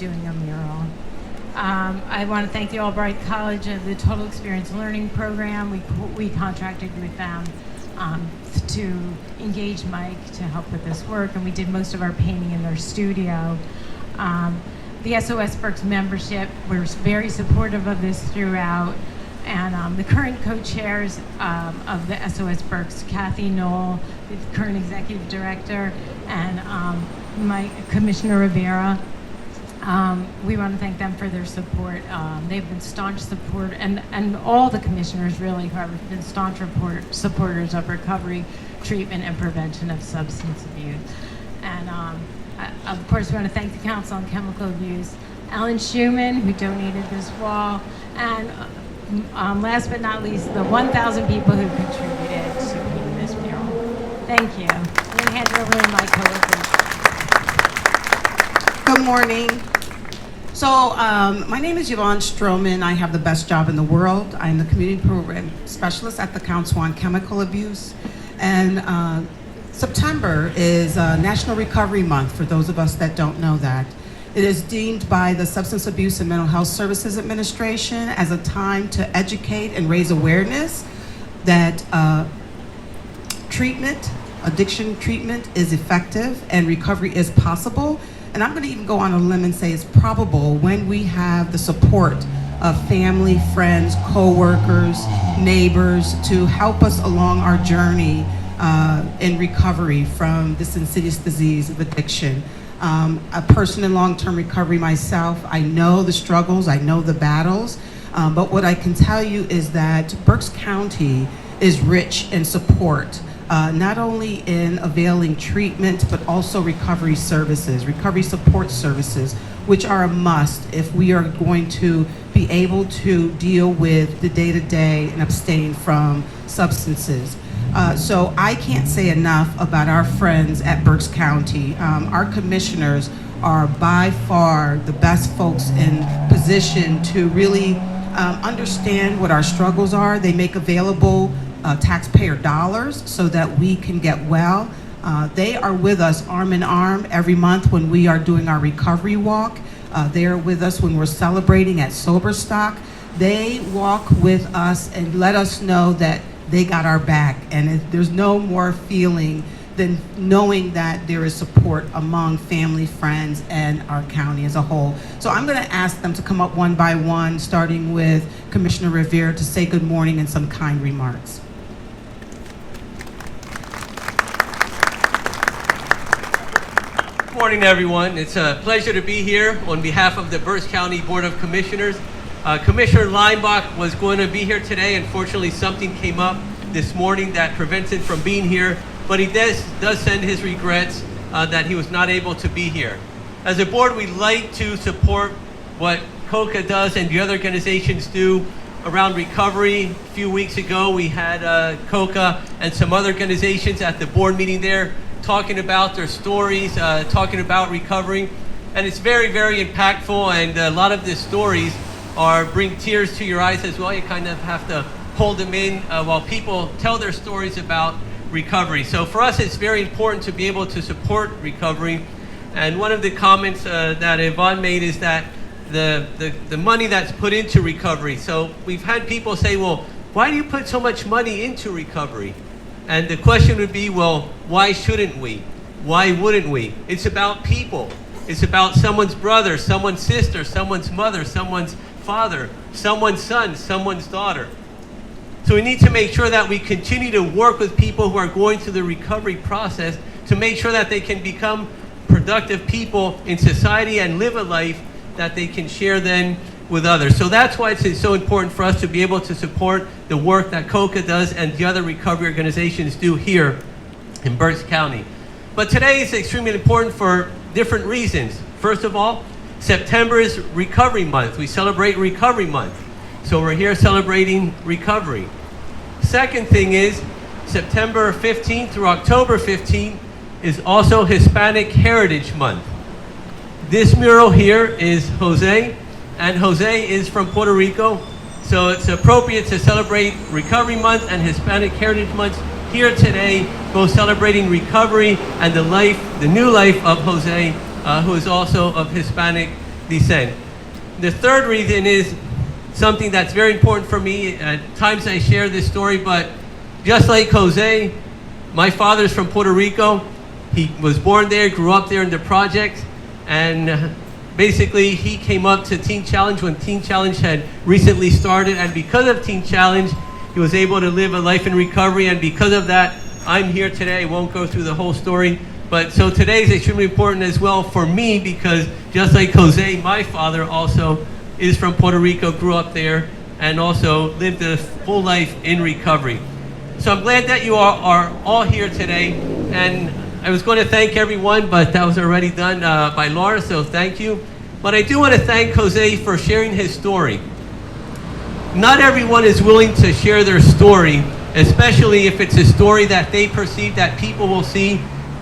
doing a mural. I want to thank the Albright College of the Total Experience Learning Program. We contracted with them to engage Mike to help with this work, and we did most of our painting in their studio. The SOS Berks membership were very supportive of this throughout, and the current co-chairs of the SOS Berks, Kathy Knoll, the current executive director, and Commissioner Rivera. We want to thank them for their support. They've been staunch support, and all the commissioners really have been staunch supporters of recovery, treatment, and prevention of substance abuse. And of course, we want to thank the Council on Chemical Abuse, Alan Schumann, who donated this wall, and last but not least, the 1,000 people who contributed to painting this mural. Thank you. I'm going to hand it over to my coworkers. Good morning. So my name is Yvonne Stroman. I have the best job in the world. I'm the community program specialist at the Council on Chemical Abuse. And September is National Recovery Month, for those of us that don't know that. It is deemed by the Substance Abuse and Mental Health Services Administration as a time to educate and raise awareness that addiction treatment is effective and recovery is possible. And I'm going to even go on a limb and say it's probable when we have the support of family, friends, co-workers, neighbors to help us along our journey in recovery from this insidious disease of addiction. A person in long-term recovery myself, I know the struggles, I know the battles, but what I can tell you is that Berks County is rich in support. Not only in availing treatment, but also recovery services, recovery support services, which are a must if we are going to be able to deal with the day-to-day and abstain from substances. So I can't say enough about our friends at Berks County. Our commissioners are by far the best folks in position to really understand what our struggles are. They make available taxpayer dollars so that we can get well. They are with us arm in arm every month when we are doing our recovery walk. They are with us when we're celebrating at Sober Stock. They walk with us and let us know that they got our back, and there's no more feeling than knowing that there is support among family, friends, and our county as a whole. So I'm going to ask them to come up one by one, starting with Commissioner Rivera, to say good morning and some kind remarks. Good morning, everyone. It's a pleasure to be here on behalf of the Berks County Board of Commissioners. Commissioner Leinbach was going to be here today. Unfortunately, something came up this morning that prevents him from being here, but he does send his regrets that he was not able to be here. As a board, we like to support what COCA does and the other organizations do around recovery. A few weeks ago, we had COCA and some other organizations at the board meeting there talking about their stories, talking about recovery, and it's very, very impactful, and a lot of the stories bring tears to your eyes as well. You kind of have to hold them in while people tell their stories about recovery. So for us, it's very important to be able to support recovery. And one of the comments that Yvonne made is that the money that's put into recovery. So we've had people say, well, why do you put so much money into recovery? And the question would be, well, why shouldn't we? Why wouldn't we? It's about people. It's about someone's brother, someone's sister, someone's mother, someone's father, someone's son, someone's daughter. So we need to make sure that we continue to work with people who are going through the recovery process to make sure that they can become productive people in society and live a life that they can share then with others. So that's why it's so important for us to be able to support the work that COCA does and the other recovery organizations do here in Berks County. But today is extremely important for different reasons. First of all, September is Recovery Month. We celebrate Recovery Month. So we're here celebrating recovery. Second thing is, September 15th through October 15th is also Hispanic Heritage Month. This mural here is Jose, and Jose is from Puerto Rico. So it's appropriate to celebrate Recovery Month and Hispanic Heritage Month here today, both celebrating recovery and the new life of Jose, who is also of Hispanic descend. The third reason is something that's very important for me. At times I share this story, but just like Jose, my father's from Puerto Rico. He was born there, grew up there in the projects, and basically he came up to Teen Challenge when Teen Challenge had recently started, and because of Teen Challenge, he was able to live a life in recovery, and because of that, I'm here today. I won't go through the whole story, but so today is extremely important as well for me because just like Jose, my father also is from Puerto Rico, grew up there, and also lived a full life in recovery. So I'm glad that you are all here today, and I was going to thank everyone, but that was already done by Laura, so thank you. But I do want to thank Jose for sharing his story. Not everyone is willing to share their story, especially if it's a story that they perceive that people will see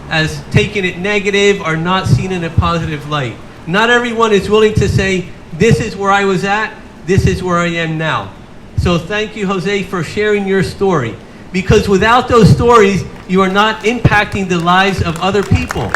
as taking it negative or not seen in a positive light. Not everyone is willing to say, this is where I was at, this is where I am now. So thank you, Jose, for sharing your story. Because without those stories, you are not impacting the lives of other people.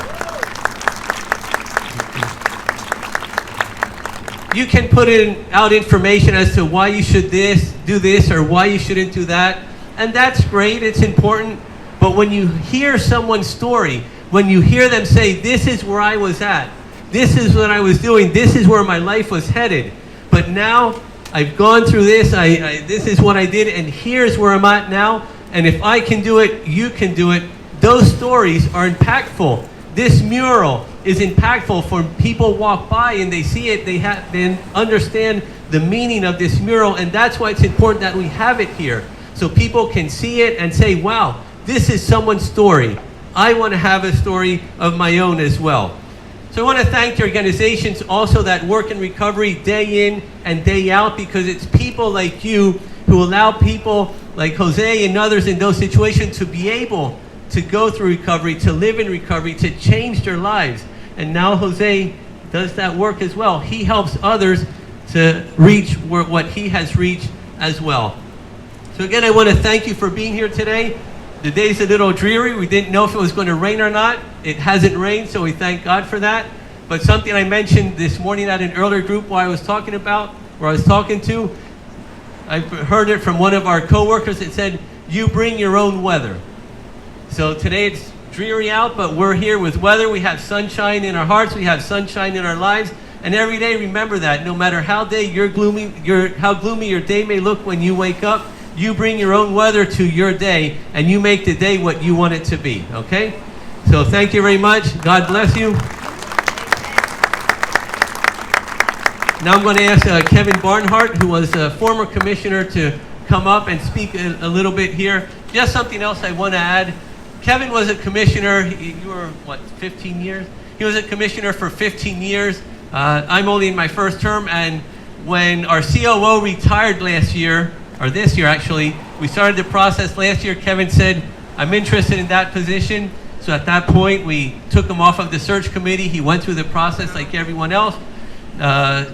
You can put out information as to why you should do this, or why you shouldn't do that. And that's great, it's important. But when you hear someone's story, when you hear them say, this is where I was at, this is what I was doing, this is where my life was headed, but now I've gone through this, this is what I did, and here's where I'm at now, and if I can do it, you can do it. Those stories are impactful. This mural is impactful for people walk by and they see it, they understand the meaning of this mural, and that's why it's important that we have it here. So people can see it and say, wow, this is someone's story. I want to have a story of my own as well. So I want to thank the organizations also that work in recovery day in and day out, because it's people like you who allow people like Jose and others in those situations to be able to go through recovery, to live in recovery, to change their lives. And now Jose does that work as well. He helps others to reach what he has reached as well. So again, I want to thank you for being here today. The day's a little dreary. We didn't know if it was going to rain or not. It hasn't rained, so we thank God for that. But something I mentioned this morning at an earlier group I was talking to, I heard it from one of our coworkers. It said, you bring your own weather. So today it's dreary out, but we're here with weather. We have sunshine in our hearts. We have sunshine in our lives. And every day, remember that no matter how gloomy your day may look when you wake up, you bring your own weather to your day, and you make the day what you want it to be, okay? So thank you very much. God bless you. Now I'm going to ask Kevin Barnhart, who was a former commissioner, to come up and speak a little bit here. Just something else I want to add. Kevin was a commissioner, you were, 15 years? He was a commissioner for 15 years. I'm only in my first term, and when our COO retired last year, or this year actually, we started the process last year. Kevin said, I'm interested in that position. So at that point, we took him off of the search committee. He went through the process like everyone else.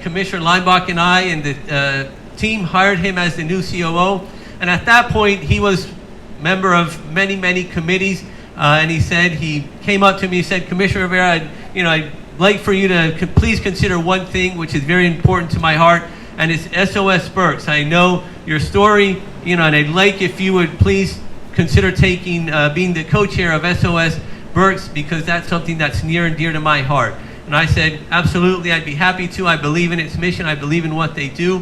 Commissioner Leinbach and I and the team hired him as the new COO. And at that point, he was member of many, many committees. And he came up to me and said, Commissioner Rivera, I'd like for you to please consider one thing which is very important to my heart, and it's SOS Berks. I know your story, and I'd like if you would please consider being the co-chair of SOS Berks, because that's something that's near and dear to my heart. And I said, absolutely, I'd be happy to. I believe in its mission. I believe in what they do.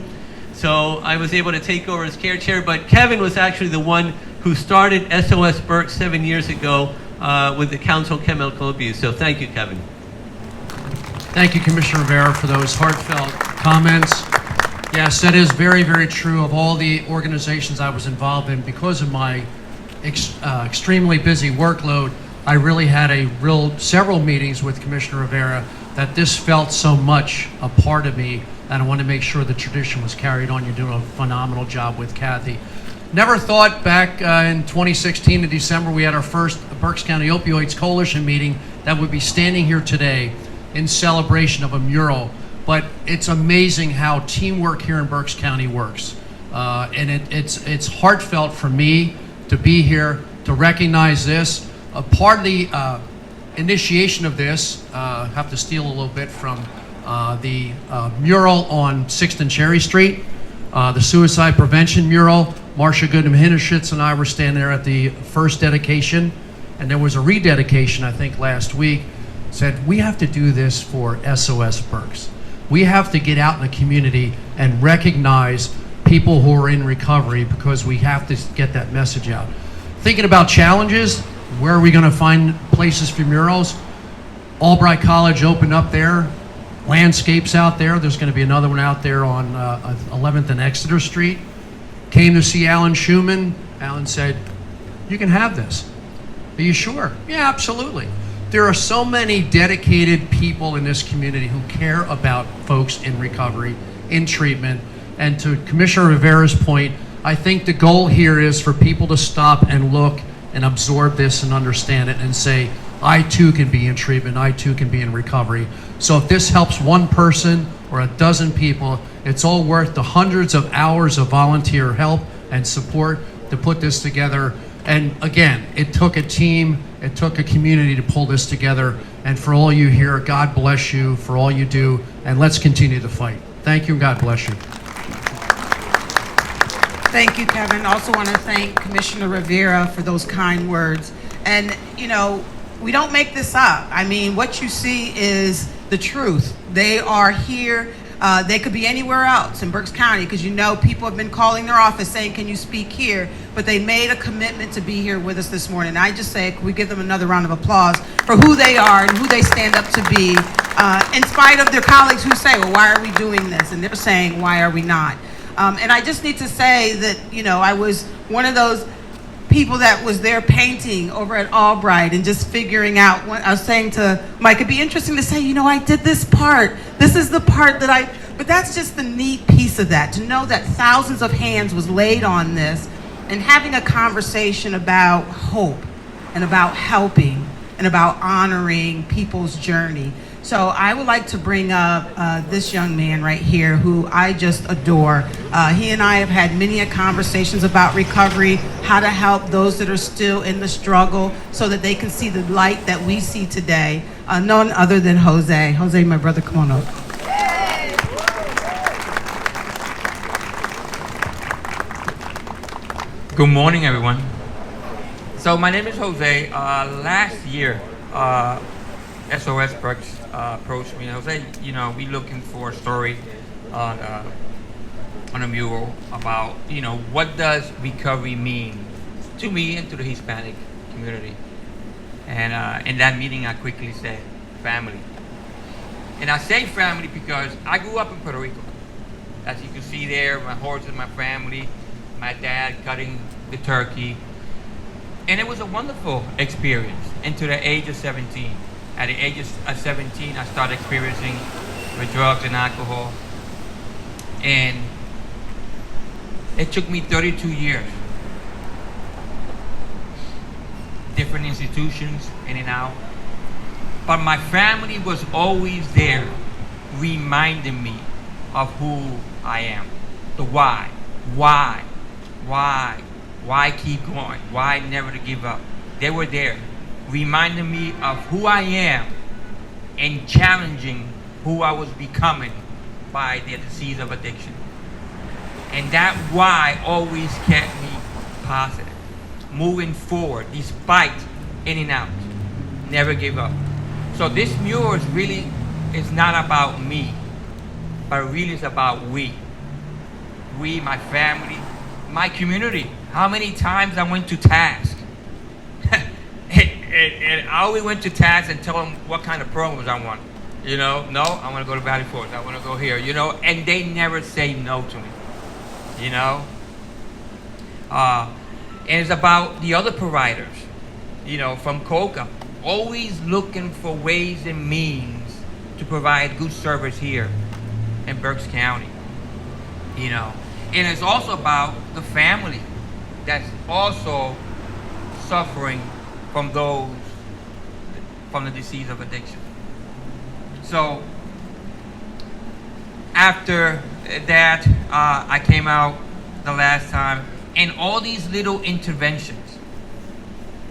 So I was able to take over as chair, but Kevin was actually the one who started SOS Berks 7 years ago with the Council on Chemical Abuse. So thank you, Kevin. Thank you, Commissioner Rivera, for those heartfelt comments. Yes, that is very, very true. Of all the organizations I was involved in, because of my extremely busy workload, I really had several meetings with Commissioner Rivera that this felt so much a part of me, and I want to make sure the tradition was carried on. You're doing a phenomenal job with Kathy. Never thought back in 2016 in December we had our first Berks County Opioids Coalition meeting that would be standing here today in celebration of a mural. But it's amazing how teamwork here in Berks County works. And it's heartfelt for me to be here to recognize this. A part of the initiation of this, have to steal a little bit from The mural on 6th and Cherry Street, the suicide prevention mural. Marcia Goodham-Hinnerschitz and I were standing there at the first dedication, and there was a rededication, I think, last week. Said, we have to do this for SOS Berks. We have to get out in the community and recognize people who are in recovery, because we have to get that message out. Thinking about challenges, where are we going to find places for murals? Albright College opened up there. Landscapes out there. There's going to be another one out there on 11th and Exeter Street. Came to see Alan Schumann. Alan said, you can have this. Are you sure? Yeah, absolutely. There are so many dedicated people in this community who care about folks in recovery, in treatment. And to Commissioner Rivera's point, I think the goal here is for people to stop and look and absorb this and understand it and say, I too can be in treatment, I too can be in recovery. So if this helps one person or a dozen people, it's all worth the hundreds of hours of volunteer help and support to put this together. And again, it took a team, it took a community to pull this together. And for all you here, God bless you for all you do, and let's continue the fight. Thank you, and God bless you. Thank you, Kevin. Also want to thank Commissioner Rivera for those kind words. And, you know, we don't make this up. I mean, what you see is the truth. They are here. They could be anywhere else in Berks County, because you know people have been calling their office saying, can you speak here? But they made a commitment to be here with us this morning. I just say, can we give them another round of applause for who they are and who they stand up to be, in spite of their colleagues who say, well, why are we doing this? And they're saying, why are we not? And I just need to say that, you know, I was one of those people that was there painting over at Albright and just figuring out what I was saying to Mike. It'd be interesting to say, you know, I did this part. This is the part that but that's just the neat piece of that, to know that thousands of hands was laid on this and having a conversation about hope and about helping and about honoring people's journey. So I would like to bring up this young man right here who I just adore. He and I have had many conversations about recovery, how to help those that are still in the struggle so that they can see the light that we see today. None other than Jose. Jose, my brother, come on up. Good morning, everyone. So my name is Jose. Last year, SOS Berks approached me. Jose, you know, we looking for a story on a mural about, you know, what does recovery mean to me and to the Hispanic community. And in that meeting, I quickly said, family. And I say family because I grew up in Puerto Rico. As you can see there, my horse is my family, my dad cutting the turkey. And it was a wonderful experience until the age of 17. At the age of 17, I started experiencing with drugs and alcohol. And it took me 32 years. Different institutions, in and out. But my family was always there, reminding me of who I am. The why. Why keep going? Why never to give up? They were there, reminding me of who I am and challenging who I was becoming by the disease of addiction. And that why always kept me positive, moving forward despite in and out, never give up. So this mural is not about me, but really it's about we, my family, my community. How many times I went to task. And I always went to task and tell them what kind of programs I want. You know, no, I want to go to Valley Forge. I want to go here, you know, and they never say no to me, you know. And it's about the other providers, you know, from COCA, always looking for ways and means to provide good service here in Berks County, you know. And it's also about the family that's also suffering from the disease of addiction. So after that, I came out the last time, and all these little interventions,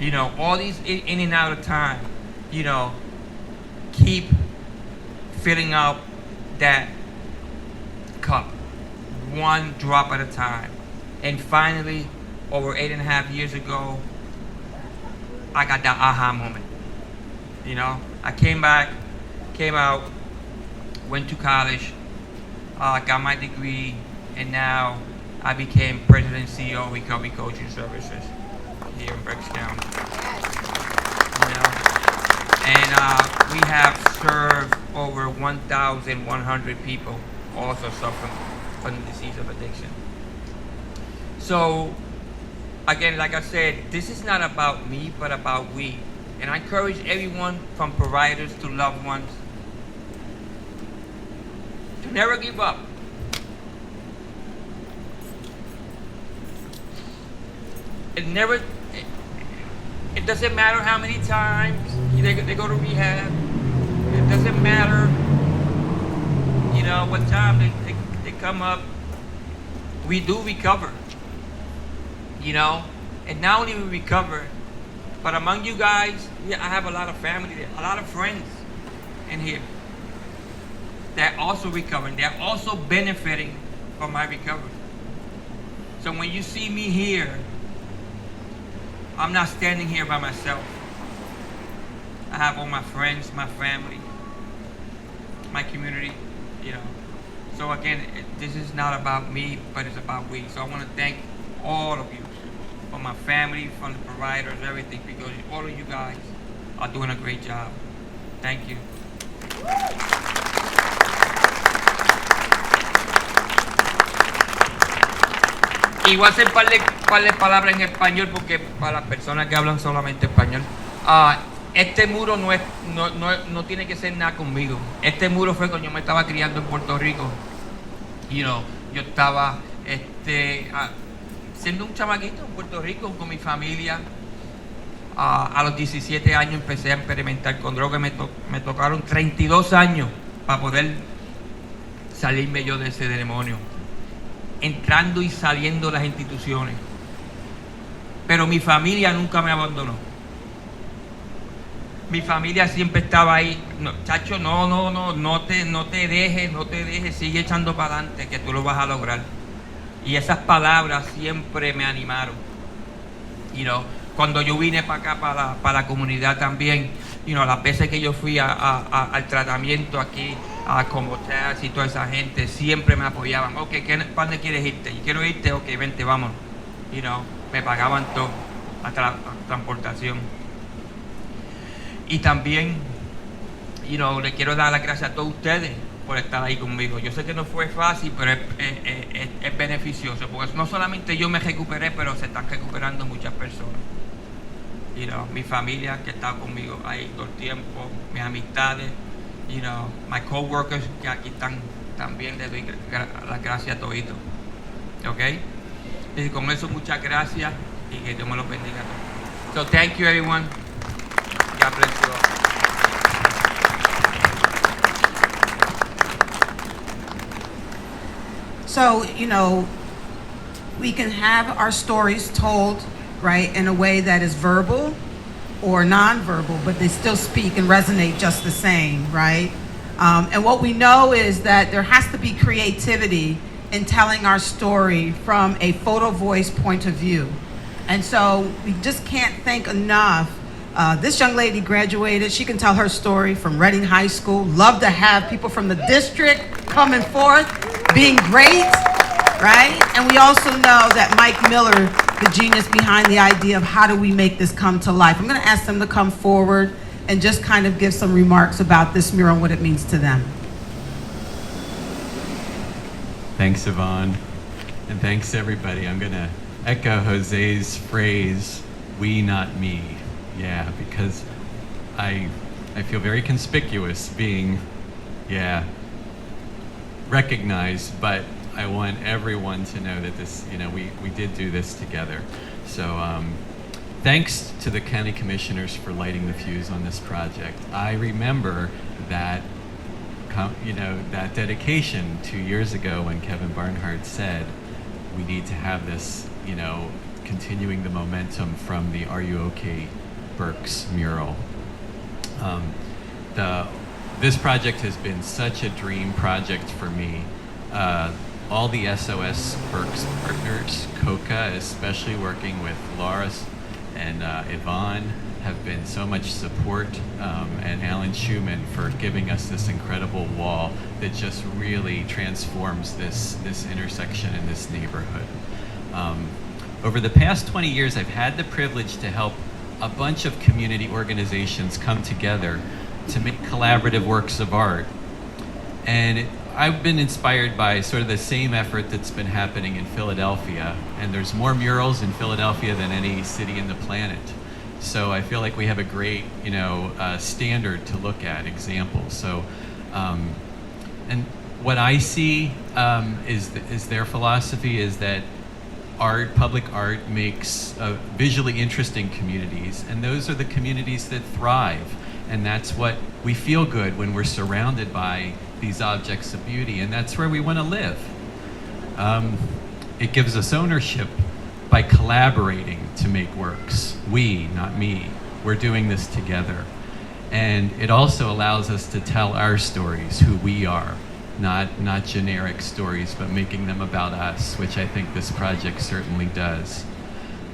you know, all these in and out of time, you know, keep filling up that cup, one drop at a time. And finally, over 8.5 years ago, I got that aha moment. You know, I came out, went to college, got my degree, and now I became president and CEO of Recovery Coaching Services here in Berks County. You know, and we have served over 1,100 people also suffering from the disease of addiction. So, again, like I said, this is not about me, but about we. And I encourage everyone from providers to loved ones to never give up. It doesn't matter how many times they go to rehab. It doesn't matter, you know, what time they come up. We do recover, you know. And not only we recover, but among you guys, I have a lot of family there, a lot of friends in here that also recovering. They're also benefiting from my recovery. So when you see me here, I'm not standing here by myself. I have all my friends, my family, my community, you know. So again, this is not about me, but it's about we. So I want to thank all of you, from my family, from the providers, everything, because all of you guys are doing a great job. Thank you. Y voy a hacer par de palabras en español porque para las personas que hablan solamente español. Este muro no tiene que ser nada conmigo. Este muro fue cuando yo me estaba criando en Puerto Rico. You know, yo estaba siendo un chamaquito en Puerto Rico con mi familia. A los 17 años empecé a experimentar con drogas. Me tocaron 32 años para poder salirme yo de ese demonio, entrando y saliendo de las instituciones. Pero mi familia nunca me abandonó. Mi familia siempre estaba ahí. No, chacho, no te dejes, sigue echando para adelante, que tú lo vas a lograr. Y esas palabras siempre me animaron. You know, cuando yo vine para acá, para la comunidad también, you know, las veces que yo fui al tratamiento aquí, con Boteas y toda esa gente, siempre me apoyaban. Ok, ¿para dónde quieres irte? Yo quiero irte, ok, vente, vamos. You know, me pagaban todo, la transportación. Y también, you know, le quiero dar las gracias a todos ustedes por estar ahí conmigo. Yo sé que no fue fácil, pero es beneficioso, porque no solamente yo me recuperé, pero se están recuperando muchas personas. You know, mi familia que está conmigo ahí todo el tiempo, mis amistades, you know, my coworkers que aquí están, también les doy las gracias a toditos. ¿Ok? Y con eso muchas gracias y que Dios me los bendiga a todos. So thank you everyone. God bless you all. So, you know, we can have our stories told, right, in a way that is verbal or nonverbal, but they still speak and resonate just the same, right? And what we know is that there has to be creativity in telling our story from a photo voice point of view. And so we just can't thank enough. This young lady graduated. She can tell her story from Reading High School. Love to have people from the district coming forth, being great, right? And we also know that Mike Miller, the genius behind the idea of how do we make this come to life. I'm going to ask them to come forward and just kind of give some remarks about this mural and what it means to them. Thanks, Yvonne, and thanks everybody. I'm going to echo Jose's phrase, we not me. Yeah, because I feel very conspicuous being, recognized, but I want everyone to know that this, you know, we did do this together. So thanks to the county commissioners for lighting the fuse on this project. I remember that, you know, that dedication 2 years ago when Kevin Barnhart said, we need to have this, you know, continuing the momentum from the Are You OK Berks mural. The this project has been such a dream project for me. All the SOS Berks partners, COCA, especially working with Laura and Yvonne, have been so much support, and Alan Schumann for giving us this incredible wall that just really transforms this intersection in this neighborhood. Over the past 20 years, I've had the privilege to help a bunch of community organizations come together to make collaborative works of art. And I've been inspired by sort of the same effort that's been happening in Philadelphia. And there's more murals in Philadelphia than any city in the planet. So I feel like we have a great, standard to look at, examples. So, and what I see is their philosophy is that public art makes visually interesting communities, and those are the communities that thrive. And that's what we feel good when we're surrounded by these objects of beauty, and that's where we want to live. It gives us ownership by collaborating to make works. We, not me, we're doing this together. And it also allows us to tell our stories, who we are, not generic stories, but making them about us, which I think this project certainly does.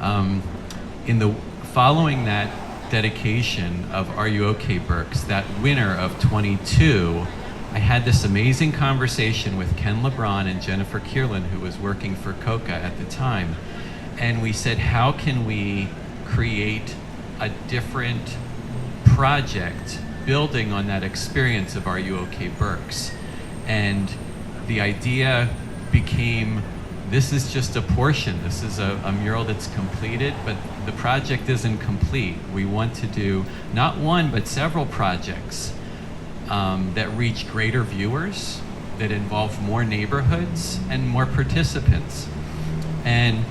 Following that dedication of Are You OK, Berks, that winner of 22, I had this amazing conversation with Ken LeBron and Jennifer Kierlin, who was working for COCA at the time. And we said, how can we create a different project building on that experience of Are You OK, Berks? And the idea became, this is just a portion. This is a mural that's completed, but the project isn't complete. We want to do not one, but several projects that reach greater viewers, that involve more neighborhoods and more participants. And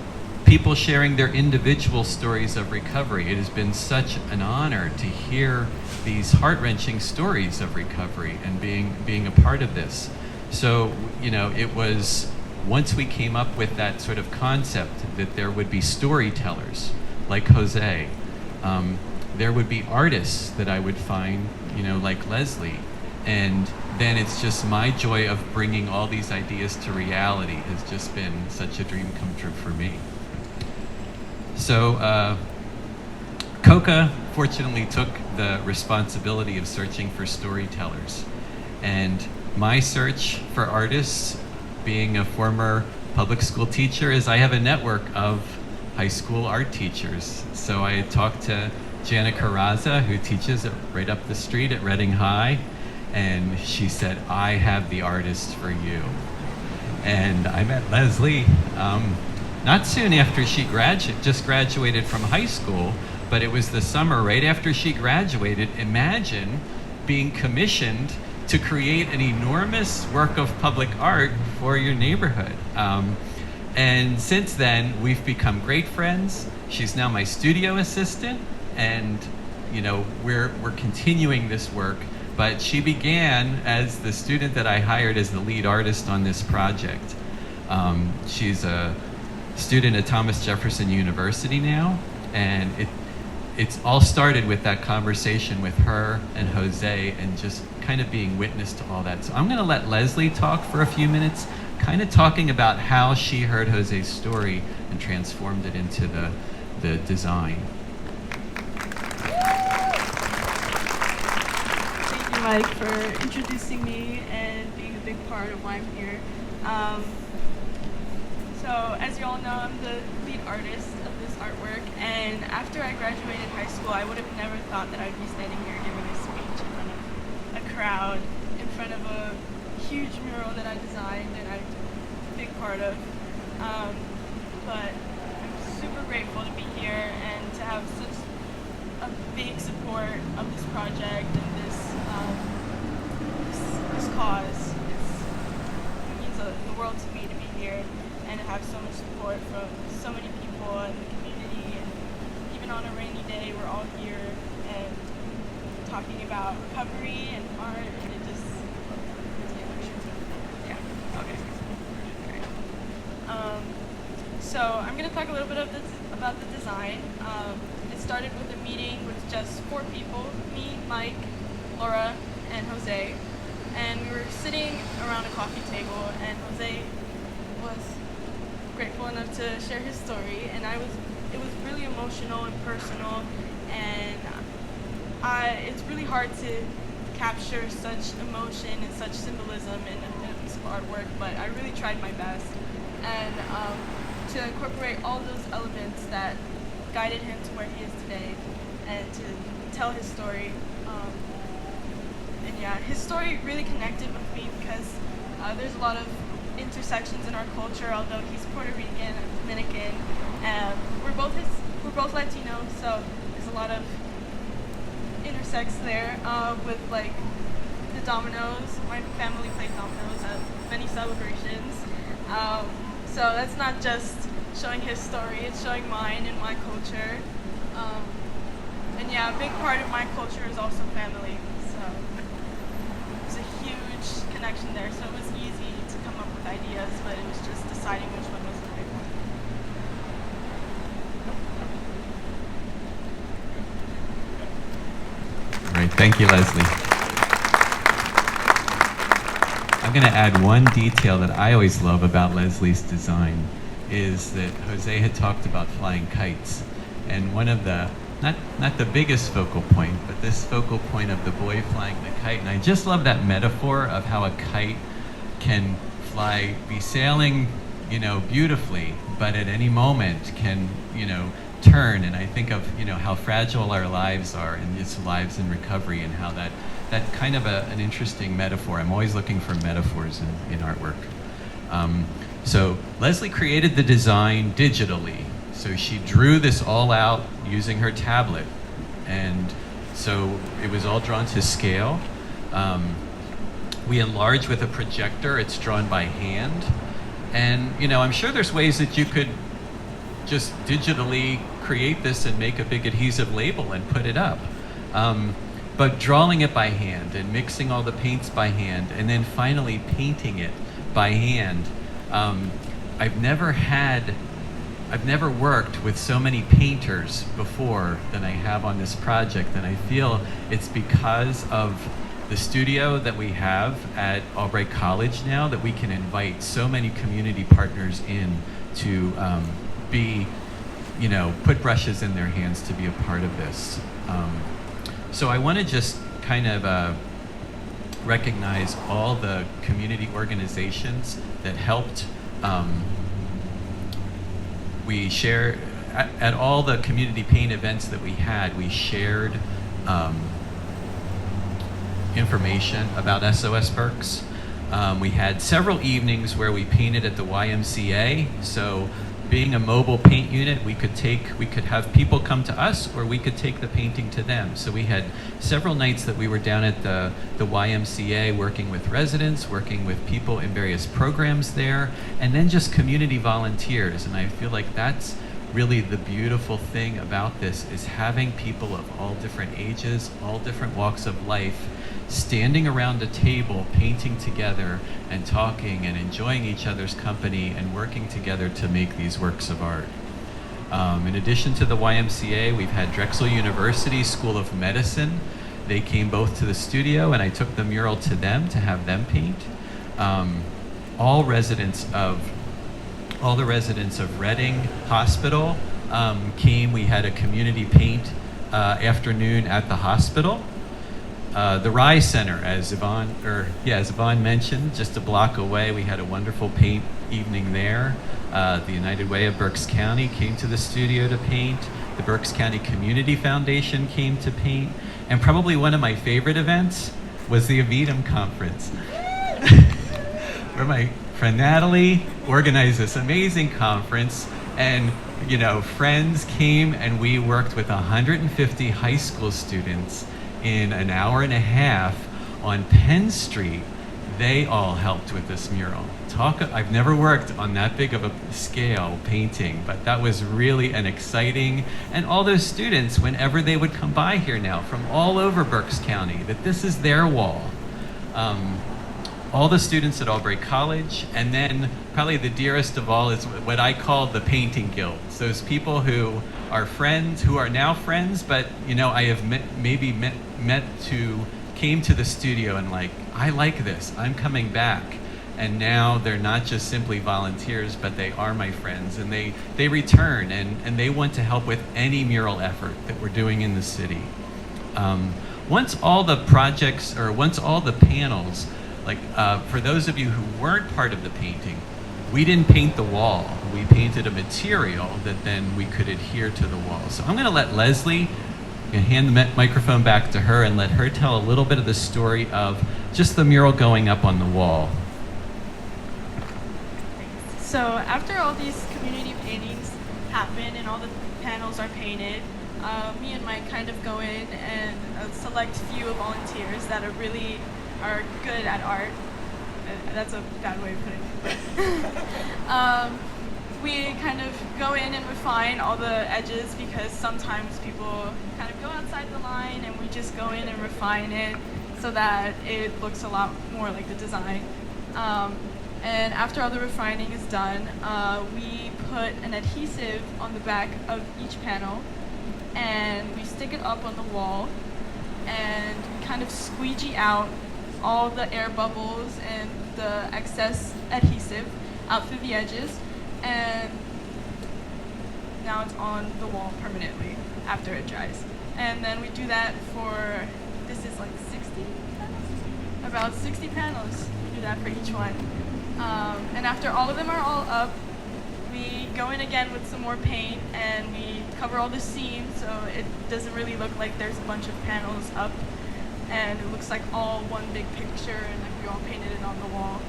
people sharing their individual stories of recovery. It has been such an honor to hear these heart-wrenching stories of recovery and being a part of this. So, it was, once we came up with that sort of concept that there would be storytellers like Jose, there would be artists that I would find, like Leslie, and then it's just my joy of bringing all these ideas to reality has just been such a dream come true for me. So, COCA fortunately took the responsibility of searching for storytellers. And my search for artists, being a former public school teacher, is I have a network of high school art teachers. So I talked to Jana Carraza, who teaches right up the street at Reading High, and she said, I have the artist for you. And I met Leslie not soon after she just graduated from high school, but it was the summer right after she graduated. Imagine being commissioned to create an enormous work of public art for your neighborhood. And since then, we've become great friends. She's now my studio assistant, and we're continuing this work. But she began as the student that I hired as the lead artist on this project. She's a student at Thomas Jefferson University now, and it's all started with that conversation with her and Jose and just kind of being witness to all that. So I'm going to let Leslie talk for a few minutes, kind of talking about how she heard Jose's story and transformed it into the design. Thank you, Mike, for introducing me and being a big part of why I'm here. So, as you all know, I'm the lead artist of this artwork, and after I graduated high school, I would have never thought that I'd be standing here giving a speech in front of a crowd, in front of a huge mural that I designed and I'm a big part of. But I'm super grateful to be here and to have such a big support of this project and this cause. It means the world to me to be here and to have so much support from so many people in the community. And even on a rainy day, we're all here and talking about recovery and art, and it just, yeah, okay. Great. So I'm going to talk a little bit about the design. It started with a meeting with just 4 people, me, Mike, Laura, and Jose, and we were sitting around a coffee table, and Jose was grateful enough to share his story, and it was really emotional and personal, and it's really hard to capture such emotion and such symbolism in a piece of artwork, but I really tried my best, and to incorporate all those elements that guided him to where he is today, and to tell his story. And yeah, his story really connected with me because there's a lot of intersections in our culture. Although he's Puerto Rican and Dominican, and we're both Latino, so there's a lot of intersects there with like the dominoes. My family played dominoes at many celebrations, so that's not just showing his story; it's showing mine and my culture. And yeah, a big part of my culture is also family, so there's a huge connection there. So it was easy to come up with ideas, but it was just deciding which one was the right one. All right, thank you, Leslie. I'm going to add one detail that I always love about Leslie's design is that Jose had talked about flying kites, and one of the not the biggest focal point, but this focal point of the boy flying the kite. And I just love that metaphor of how a kite can fly, be sailing, beautifully, but at any moment can, turn. And I think of, how fragile our lives are and its lives in recovery, and how that kind of an interesting metaphor. I'm always looking for metaphors in artwork. So Leslie created the design digitally. So she drew this all out using her tablet, and so it was all drawn to scale. We enlarge with a projector. It's drawn by hand, and I'm sure there's ways that you could just digitally create this and make a big adhesive label and put it up. But drawing it by hand and mixing all the paints by hand, and then finally painting it by hand. I've never worked with so many painters before than I have on this project, and I feel it's because of the studio that we have at Albright College now that we can invite so many community partners in to put brushes in their hands to be a part of this. So I want to just kind of recognize all the community organizations that helped. We share at all the community paint events that we had. We shared information about SOS Berks. We had several evenings where we painted at the YMCA. So, being a mobile paint unit, we could have people come to us, or we could take the painting to them. So we had several nights that we were down at the YMCA working with residents, working with people in various programs there, and then just community volunteers. And I feel like that's really the beautiful thing about this, is having people of all different ages, all different walks of life, standing around a table, painting together and talking and enjoying each other's company and working together to make these works of art. In addition to the YMCA, we've had Drexel University School of Medicine. They came both to the studio, and I took the mural to them to have them paint. All the residents of Reading Hospital came. We had a community paint afternoon at the hospital. The Rise Center, as Yvonne mentioned, just a block away, we had a wonderful paint evening there. The United Way of Berks County came to the studio to paint. The Berks County Community Foundation came to paint. And probably one of my favorite events was the Avidum Conference, where my friend Natalie organized this amazing conference, and friends came, and we worked with 150 high school students in an hour and a half on Penn Street. They all helped with this mural. I've never worked on that big of a scale painting, but that was really an exciting, and all those students, whenever they would come by here now from all over Berks County, that this is their wall. All the students at Albright College, and then probably the dearest of all is what I call the painting guilds. Those people who are friends, who are now friends, but I have met to came to the studio and like, I like this, I'm coming back. And now they're not just simply volunteers, but they are my friends, and they return, and they want to help with any mural effort that we're doing in the city. Once all the projects, or once all the panels, like for those of you who weren't part of the painting, we didn't paint the wall. We painted a material that then we could adhere to the wall. So I'm gonna let Leslie, I'm gonna hand the microphone back to her and let her tell a little bit of the story of just the mural going up on the wall. So after all these community paintings happen and all the panels are painted, me and Mike kind of go in and select few volunteers that are good at art. That's a bad way of putting it. We kind of go in and refine all the edges, because sometimes people kind of go outside the line, and we just go in and refine it so that it looks a lot more like the design. And after all the refining is done, we put an adhesive on the back of each panel, and we stick it up on the wall, and we kind of squeegee out all the air bubbles and the excess adhesive out through the edges, and now it's on the wall permanently after it dries. And then we do that for, this is like 60 panels? About 60 panels. We do that for each one. And after all of them are all up, we go in again with some more paint, and we cover all the seams so it doesn't really look like there's a bunch of panels up, and it looks like all one big picture, and like we all painted it on the wall.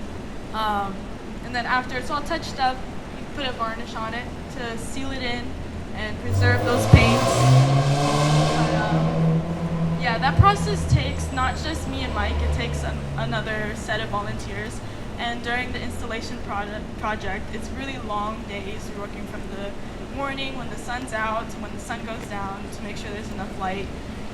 And then after it's all touched up, we put a varnish on it to seal it in and preserve those paints. But, yeah, that process takes not just me and Mike, it takes another set of volunteers. And during the installation project, it's really long days. We're working from the morning when the sun's out to when the sun goes down to make sure there's enough light.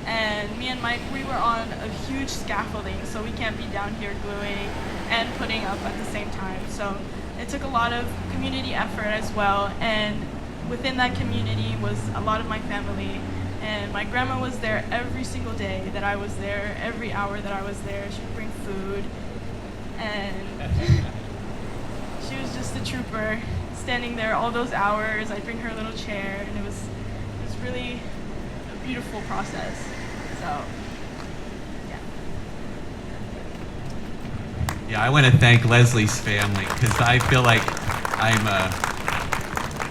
And me and Mike, we were on a huge scaffolding, so we can't be down here gluing and putting up at the same time. So it took a lot of community effort as well. And within that community was a lot of my family. And my grandma was there every single day that I was there, every hour that I was there. She would bring food. And she was just a trooper, standing there all those hours. I'd bring her a little chair, and it was really a beautiful process. So, Yeah, I want to thank Leslie's family, because I feel like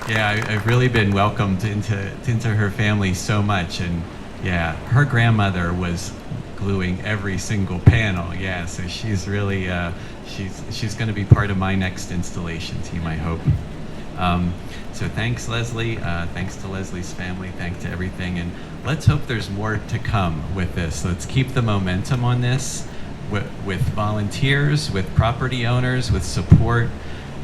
I've really been welcomed into her family so much. And yeah, her grandmother was gluing every single panel. Yeah, so she's really she's going to be part of my next installation team, I hope. So thanks, Leslie. Thanks to Leslie's family. Thanks to everything, and let's hope there's more to come with this. Let's keep the momentum on this with volunteers, with property owners, with support.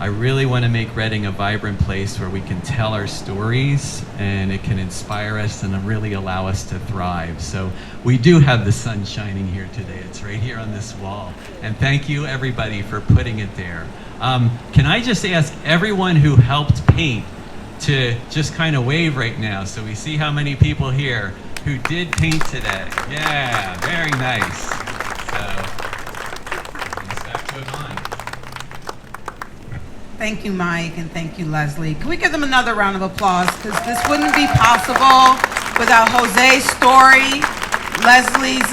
I really want to make Reading a vibrant place where we can tell our stories, and it can inspire us and really allow us to thrive. So we do have the sun shining here today. It's right here on this wall. And thank you, everybody, for putting it there. Can I just ask everyone who helped paint to just kind of wave right now, so we see how many people here who did paint today? Yeah, very nice. So let's back to it on. Thank you, Mike, and thank you, Leslie. Can we give them another round of applause? Because this wouldn't be possible without Jose's story, Leslie's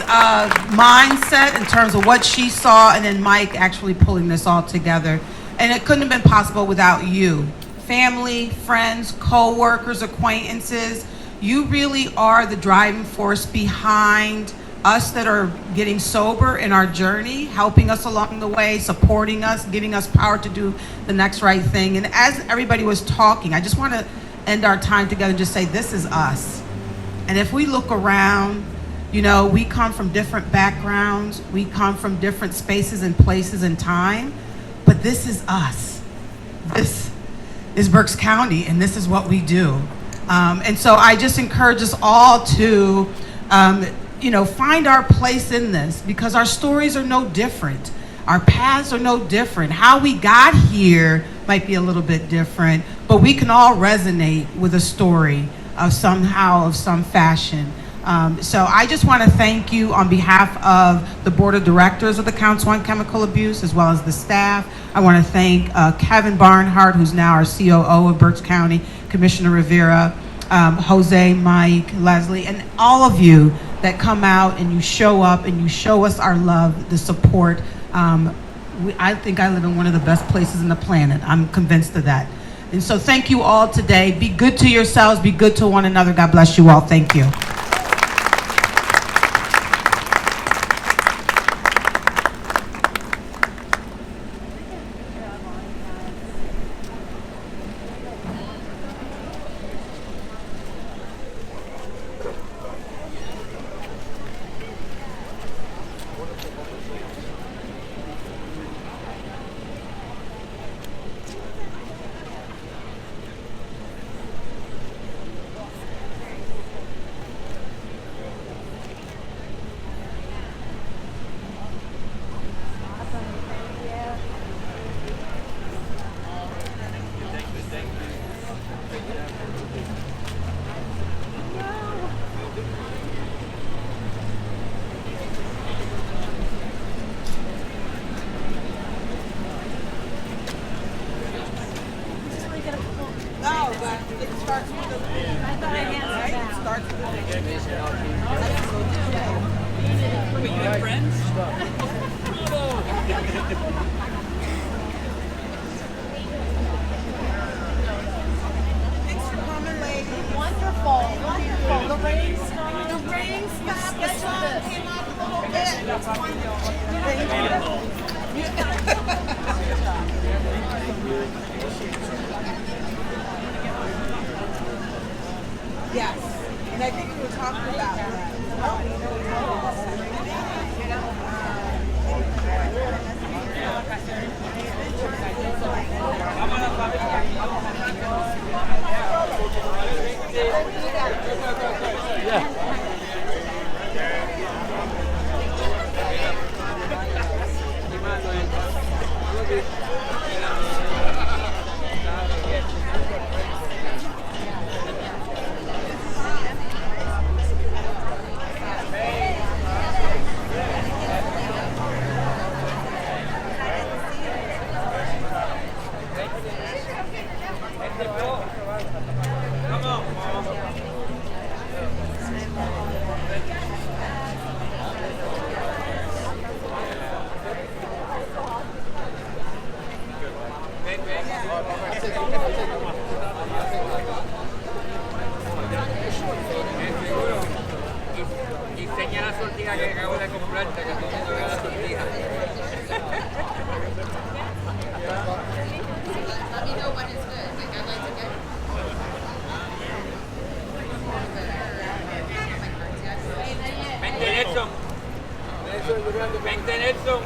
mindset in terms of what she saw, and then Mike actually pulling this all together. And it couldn't have been possible without you. Family, friends, co-workers, acquaintances. You really are the driving force behind us that are getting sober in our journey, helping us along the way, supporting us, giving us power to do the next right thing. And as everybody was talking, I just want to end our time together and just say, this is us. And if we look around, you know, we come from different backgrounds, we come from different spaces and places and time, but this is us. This is Berks County, and this is what we do. And so I just encourage us all to find our place in this, because our stories are no different. Our paths are no different. How we got here might be a little bit different, but we can all resonate with a story of some fashion. So I just want to thank you on behalf of the Board of Directors of the Council on Chemical Abuse, as well as the staff. I want to thank Kevin Barnhart, who's now our COO of Berks County, Commissioner Rivera, Jose, Mike, Leslie, and all of you that come out and you show up and you show us our love, the support. I think I live in one of the best places on the planet. I'm convinced of that. And so thank you all today. Be good to yourselves. Be good to one another. God bless you all. Thank you. Yes, and I think we were talking about that. Diseña la sortija que acabo de comprarte, que tú me toca la sortija. Let me know when it's good. Like, I'd like to get. Vente, Nelson. Vente, Nelson.